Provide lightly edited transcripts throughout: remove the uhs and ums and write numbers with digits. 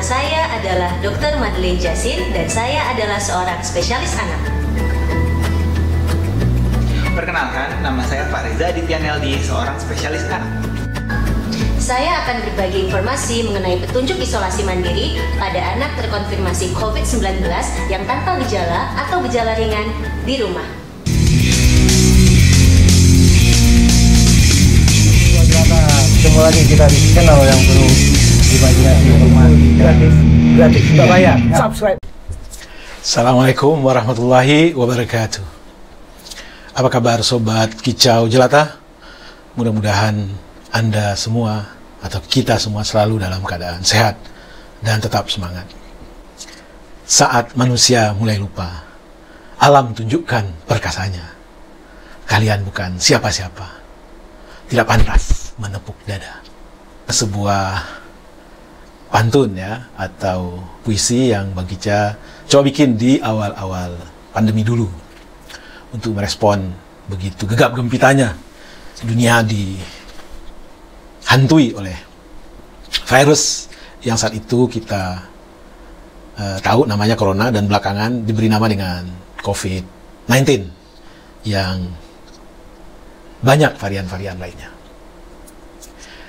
saya adalah Dr. Madeleine Jasin dan saya adalah seorang spesialis anak. Perkenalkan, nama saya Pak Reza Aditya Neldi, seorang spesialis anak. Saya akan berbagi informasi mengenai petunjuk isolasi mandiri pada anak terkonfirmasi COVID-19 yang tanpa gejala atau gejala ringan di rumah. Ketemu lagi kita di channel yang penuh imajinasi, informasi gratis, tidak bayar. Subscribe. Assalamualaikum warahmatullahi wabarakatuh. Apa kabar sobat Kicau Jelata? Mudah-mudahan Anda semua atau kita semua selalu dalam keadaan sehat dan tetap semangat. Saat manusia mulai lupa, alam tunjukkan perkasanya. Kalian bukan siapa-siapa, tidak pantas menepuk dada. Sebuah pantun ya, atau puisi yang Bang Kica coba bikin di awal-awal pandemi dulu untuk merespon begitu gegap gempitanya dunia dihantui oleh virus yang saat itu kita tahu namanya corona dan belakangan diberi nama dengan COVID-19 yang banyak varian-varian lainnya.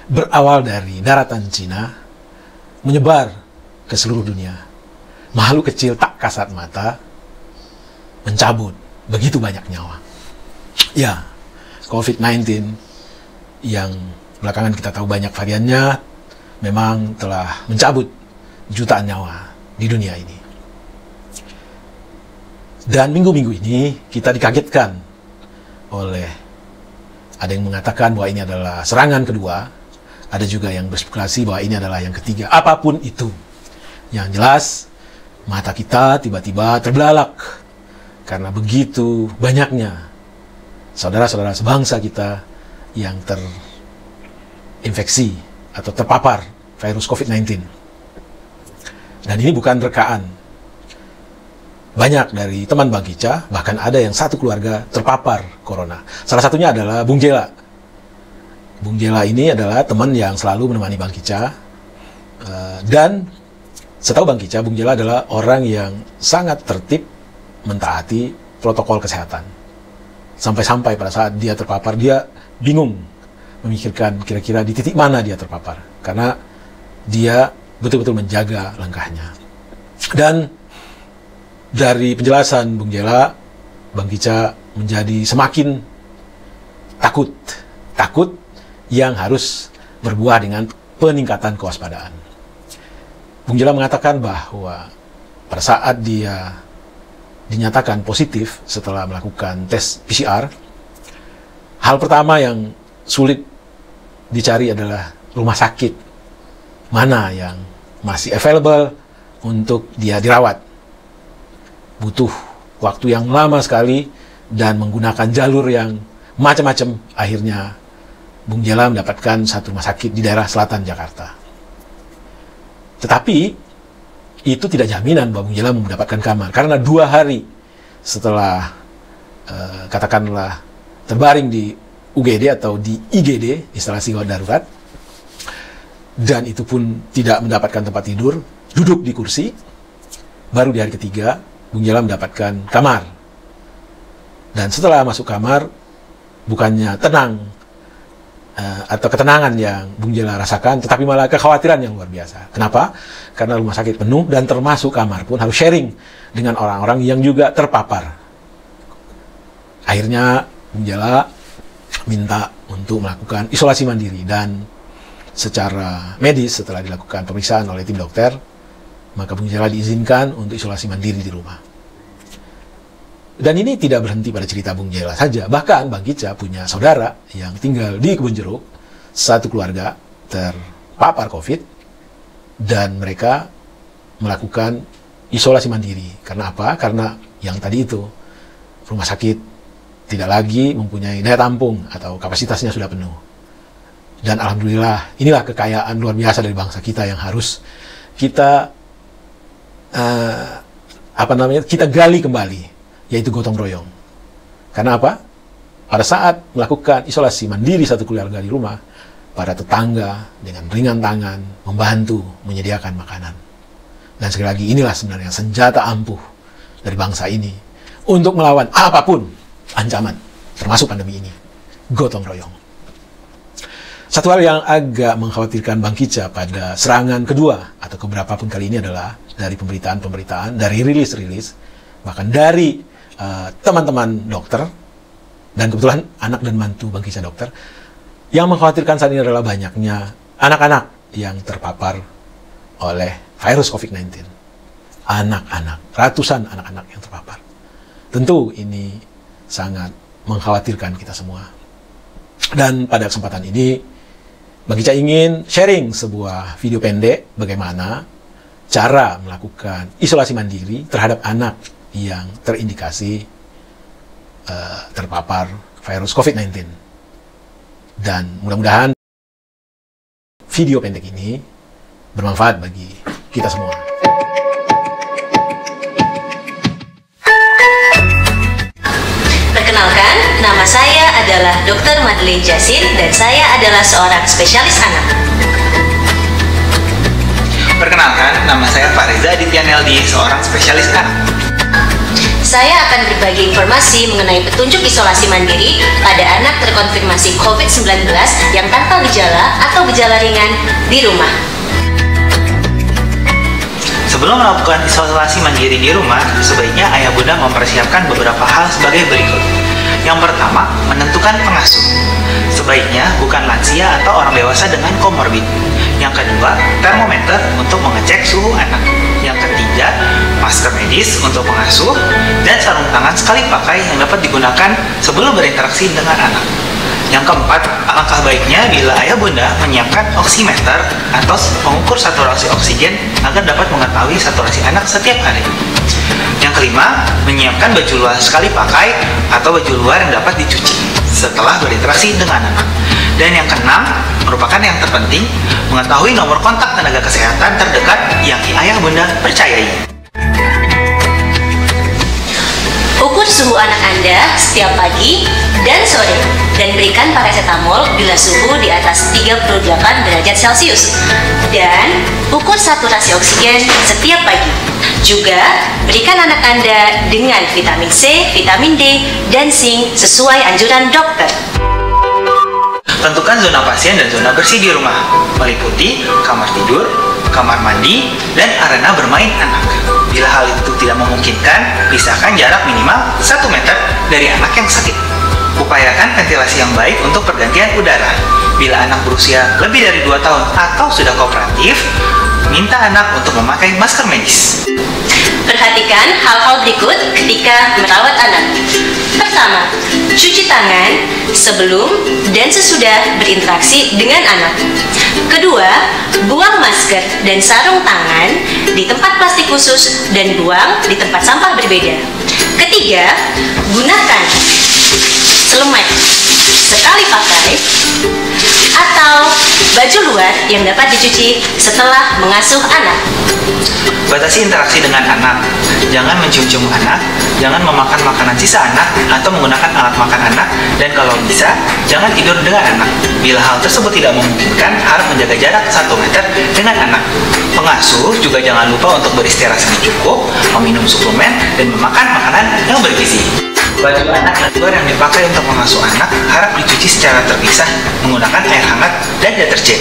Berawal dari daratan Cina, menyebar ke seluruh dunia. Makhluk kecil tak kasat mata, mencabut begitu banyak nyawa. Ya, COVID-19 yang belakangan kita tahu banyak variannya, memang telah mencabut jutaan nyawa di dunia ini. Dan minggu-minggu ini kita dikagetkan oleh, ada yang mengatakan bahwa ini adalah serangan kedua, ada juga yang berspekulasi bahwa ini adalah yang ketiga. Apapun itu, yang jelas mata kita tiba-tiba terbelalak karena begitu banyaknya saudara-saudara sebangsa kita yang terinfeksi atau terpapar virus COVID-19. Dan ini bukan rekaan. Banyak dari teman Bang Kica, bahkan ada yang satu keluarga terpapar corona. Salah satunya adalah Bung Jela. Bung Jela ini adalah teman yang selalu menemani Bang Kica, dan setahu Bang Kica, Bung Jela adalah orang yang sangat tertib mentaati protokol kesehatan. Sampai-sampai pada saat dia terpapar, dia bingung memikirkan kira-kira di titik mana dia terpapar, karena dia betul-betul menjaga langkahnya. Dan dari penjelasan Bung Jela, Bang Kica menjadi semakin takut yang harus berbuah dengan peningkatan kewaspadaan. Bung Jela mengatakan bahwa pada saat dia dinyatakan positif setelah melakukan tes PCR, hal pertama yang sulit dicari adalah rumah sakit mana yang masih available untuk dia dirawat. Butuh waktu yang lama sekali dan menggunakan jalur yang macam-macam. Akhirnya Bung Jela mendapatkan satu rumah sakit di daerah selatan Jakarta. Tetapi itu tidak jaminan bahwa Bung Jela mendapatkan kamar, karena 2 hari setelah katakanlah terbaring di UGD atau di IGD, instalasi gawat darurat, dan itu pun tidak mendapatkan tempat tidur, duduk di kursi, baru di hari ketiga Bung Jela mendapatkan kamar. Dan setelah masuk kamar, bukannya tenang atau ketenangan yang Bung Jela rasakan, tetapi malah kekhawatiran yang luar biasa. Kenapa? Karena rumah sakit penuh dan termasuk kamar pun harus sharing dengan orang-orang yang juga terpapar. Akhirnya Bung Jela minta untuk melakukan isolasi mandiri, dan secara medis setelah dilakukan pemeriksaan oleh tim dokter, maka Bung Jela diizinkan untuk isolasi mandiri di rumah. Dan ini tidak berhenti pada cerita Bung Jela saja. Bahkan Bang Kica punya saudara yang tinggal di Kebun Jeruk, satu keluarga terpapar COVID, dan mereka melakukan isolasi mandiri. Karena apa? Karena yang tadi itu, rumah sakit tidak lagi mempunyai daya tampung atau kapasitasnya sudah penuh. Dan alhamdulillah, inilah kekayaan luar biasa dari bangsa kita yang harus kita kita gali kembali, yaitu gotong royong. Karena apa? Pada saat melakukan isolasi mandiri satu keluarga di rumah, para tetangga dengan ringan tangan membantu menyediakan makanan. Dan sekali lagi, inilah sebenarnya senjata ampuh dari bangsa ini untuk melawan apapun ancaman, termasuk pandemi ini. Gotong royong. Satu hal yang agak mengkhawatirkan Bang Kicca pada serangan kedua atau keberapapun kali ini adalah dari pemberitaan-pemberitaan, dari rilis-rilis, bahkan dari teman-teman dokter, dan kebetulan anak dan mantu Bang Kicca dokter, yang mengkhawatirkan saat ini adalah banyaknya anak-anak yang terpapar oleh virus COVID-19. Anak-anak, ratusan anak-anak yang terpapar. Tentu ini sangat mengkhawatirkan kita semua. Dan pada kesempatan ini, Bang Kicca ingin sharing sebuah video pendek bagaimana cara melakukan isolasi mandiri terhadap anak yang terindikasi terpapar virus COVID-19. Dan mudah-mudahan video pendek ini bermanfaat bagi kita semua. Perkenalkan, nama saya adalah Dr. Madeleine Jasin dan saya adalah seorang spesialis anak. Perkenalkan, nama saya Pak Reza Aditya Neldi, seorang spesialis anak. Saya akan berbagi informasi mengenai petunjuk isolasi mandiri pada anak terkonfirmasi COVID-19 yang tanpa gejala atau gejala ringan di rumah. Sebelum melakukan isolasi mandiri di rumah, sebaiknya ayah bunda mempersiapkan beberapa hal sebagai berikut. Yang pertama, menentukan pengasuh. Sebaiknya bukan lansia atau orang dewasa dengan komorbid. Yang kedua, termometer untuk mengecek suhu anak. Yang ketiga, masker medis untuk pengasuh dan sarung tangan sekali pakai yang dapat digunakan sebelum berinteraksi dengan anak. Yang keempat, alangkah baiknya bila ayah bunda menyiapkan oximeter atau pengukur saturasi oksigen agar dapat mengetahui saturasi anak setiap hari. Yang kelima, menyiapkan baju luar sekali pakai atau baju luar yang dapat dicuci setelah berinteraksi dengan anak. Dan yang keenam, merupakan yang terpenting, mengetahui nomor kontak tenaga kesehatan terdekat yang ayah bunda percayai. Ukur suhu anak Anda setiap pagi dan sore dan berikan paracetamol bila suhu di atas 38 derajat Celcius. Dan ukur saturasi oksigen setiap pagi. Juga berikan anak Anda dengan vitamin C, vitamin D, dan zinc sesuai anjuran dokter. Tentukan zona pasien dan zona bersih di rumah, meliputi kamar tidur, kamar mandi, dan arena bermain anak. Bila hal itu tidak memungkinkan, pisahkan jarak minimal 1 meter dari anak yang sakit. Upayakan ventilasi yang baik untuk pergantian udara. Bila anak berusia lebih dari 2 tahun atau sudah kooperatif, minta anak untuk memakai masker medis. Perhatikan hal-hal berikut ketika merawat anak. Pertama, cuci tangan sebelum dan sesudah berinteraksi dengan anak. Kedua, buang masker dan sarung tangan di tempat plastik khusus dan buang di tempat sampah berbeda. Ketiga, gunakan selemek sekali pakai atau baju luar yang dapat dicuci setelah mengasuh anak. Batasi interaksi dengan anak. Jangan mencium-cium anak, jangan memakan makanan sisa anak atau menggunakan alat makan anak, dan kalau bisa, jangan tidur dengan anak. Bila hal tersebut tidak memungkinkan, harus menjaga jarak 1 meter dengan anak. Pengasuh juga jangan lupa untuk beristirahat yang cukup, meminum suplemen, dan memakan makanan yang bergizi. Baju anak dan luar yang dipakai untuk mengasuh anak harap dicuci secara terpisah menggunakan air hangat dan deterjen.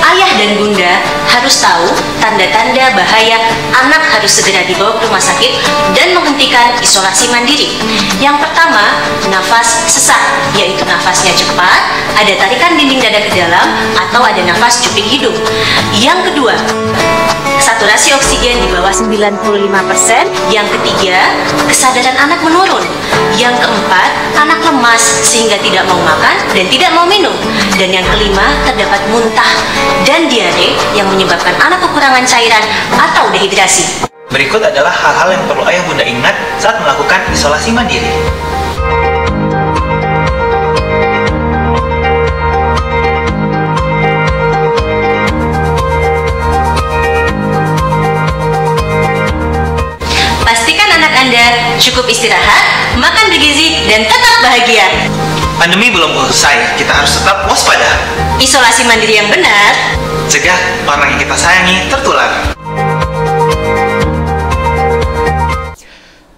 Ayah dan bunda harus tahu tanda-tanda bahaya anak harus segera dibawa ke rumah sakit dan menghentikan isolasi mandiri. Yang pertama, nafas sesak, yaitu nafasnya cepat, ada tarikan dinding dada ke dalam, atau ada nafas cuping hidung. Yang kedua, saturasi oksigen di bawah 95%. Yang ketiga, kesadaran anak menurun. Yang keempat, anak lemas sehingga tidak mau makan dan tidak mau minum. Dan yang kelima, terdapat muntah dan diare yang menyebabkan anak kekurangan cairan atau dehidrasi. Berikut adalah hal-hal yang perlu ayah bunda ingat saat melakukan isolasi mandiri. Pastikan anak Anda cukup istirahat, makan bergizi, dan tetap bahagia. Pandemi belum usai, kita harus tetap waspada. Isolasi mandiri yang benar mencegah orang yang kita sayangi tertular.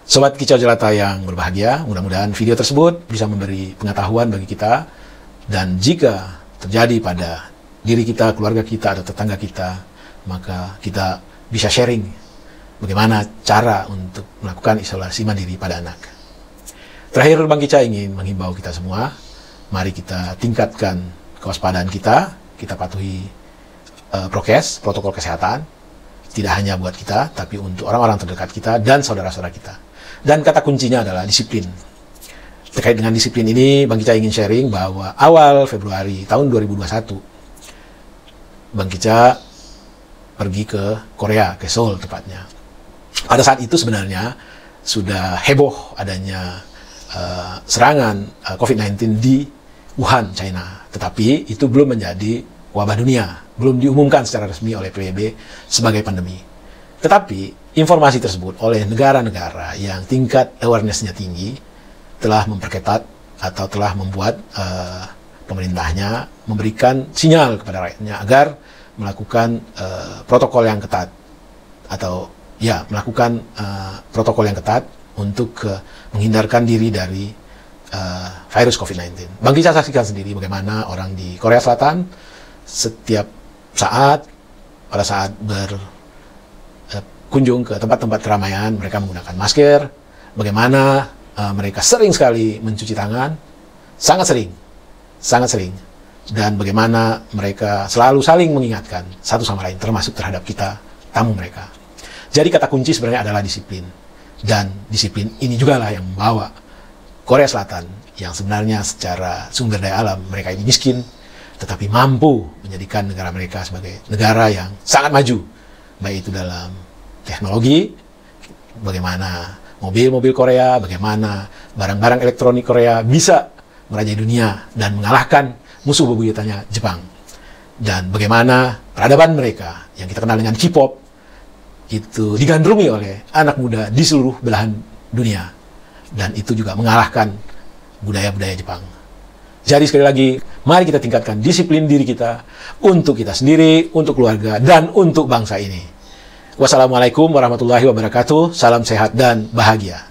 Sobat Kicau Jelata yang berbahagia, mudah-mudahan video tersebut bisa memberi pengetahuan bagi kita, dan jika terjadi pada diri kita, keluarga kita, atau tetangga kita, maka kita bisa sharing bagaimana cara untuk melakukan isolasi mandiri pada anak. Terakhir, Bang Kica ingin menghimbau kita semua, mari kita tingkatkan kewaspadaan kita patuhi prokes, protokol kesehatan, tidak hanya buat kita, tapi untuk orang-orang terdekat kita dan saudara-saudara kita. Dan kata kuncinya adalah disiplin. Terkait dengan disiplin ini, Bang Kica ingin sharing bahwa awal Februari tahun 2021, Bang Kica pergi ke Korea, ke Seoul tepatnya. Pada saat itu sebenarnya sudah heboh adanya serangan COVID-19 di Wuhan, China. Tetapi itu belum menjadi wabah dunia, belum diumumkan secara resmi oleh PBB sebagai pandemi. Tetapi informasi tersebut oleh negara-negara yang tingkat awareness-nya tinggi telah memperketat atau telah membuat pemerintahnya memberikan sinyal kepada rakyatnya agar melakukan protokol yang ketat, atau ya melakukan protokol yang ketat untuk menghindarkan diri dari virus COVID-19. Bang Kica saksikan sendiri bagaimana orang di Korea Selatan setiap saat, pada saat berkunjung ke tempat-tempat keramaian, mereka menggunakan masker, bagaimana mereka sering sekali mencuci tangan, sangat sering, dan bagaimana mereka selalu saling mengingatkan satu sama lain, termasuk terhadap kita, tamu mereka. Jadi kata kunci sebenarnya adalah disiplin, dan disiplin ini juga lah yang membawa Korea Selatan, yang sebenarnya secara sumber daya alam mereka ini miskin, tetapi mampu menjadikan negara mereka sebagai negara yang sangat maju, baik itu dalam teknologi, bagaimana mobil-mobil Korea, bagaimana barang-barang elektronik Korea bisa merajai dunia dan mengalahkan musuh bebuyutannya Jepang, dan bagaimana peradaban mereka yang kita kenal dengan K-pop itu digandrungi oleh anak muda di seluruh belahan dunia, dan itu juga mengalahkan budaya-budaya Jepang. Jadi sekali lagi, mari kita tingkatkan disiplin diri kita untuk kita sendiri, untuk keluarga, dan untuk bangsa ini. Wassalamualaikum warahmatullahi wabarakatuh. Salam sehat dan bahagia.